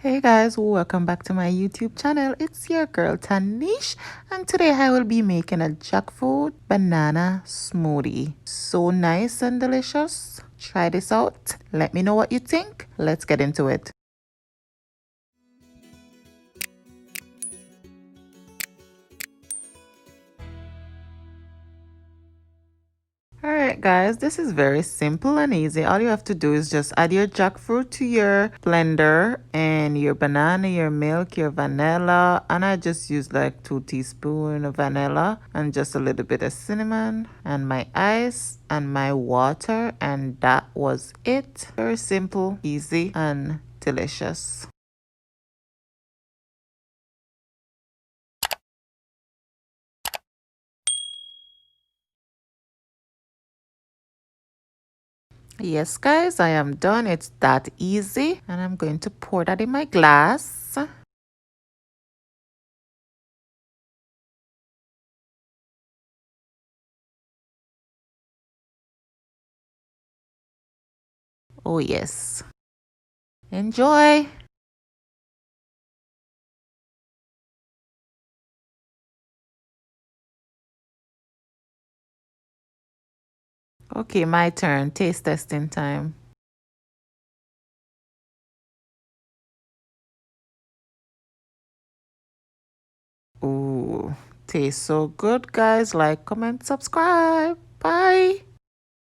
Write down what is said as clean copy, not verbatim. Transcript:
Hey guys, welcome back to my YouTube channel. It's your girl Tanish, and today I will be making a jackfruit banana smoothie. So nice and delicious. Try this out. Let me know what you think. Let's get into it. Alright guys, this is very simple and easy. All you have to do is just add your jackfruit to your blender and your banana, your milk, your vanilla, and I just used like 2 teaspoons of vanilla and just a little bit of cinnamon and my ice and my water, and that was it. Very simple, easy, and delicious. Yes guys, I am done. It's that easy, and I'm going to pour that in my glass. Oh yes. Enjoy! Okay, my turn. Taste testing time. Ooh, tastes so good, guys. Like, comment, subscribe. Bye.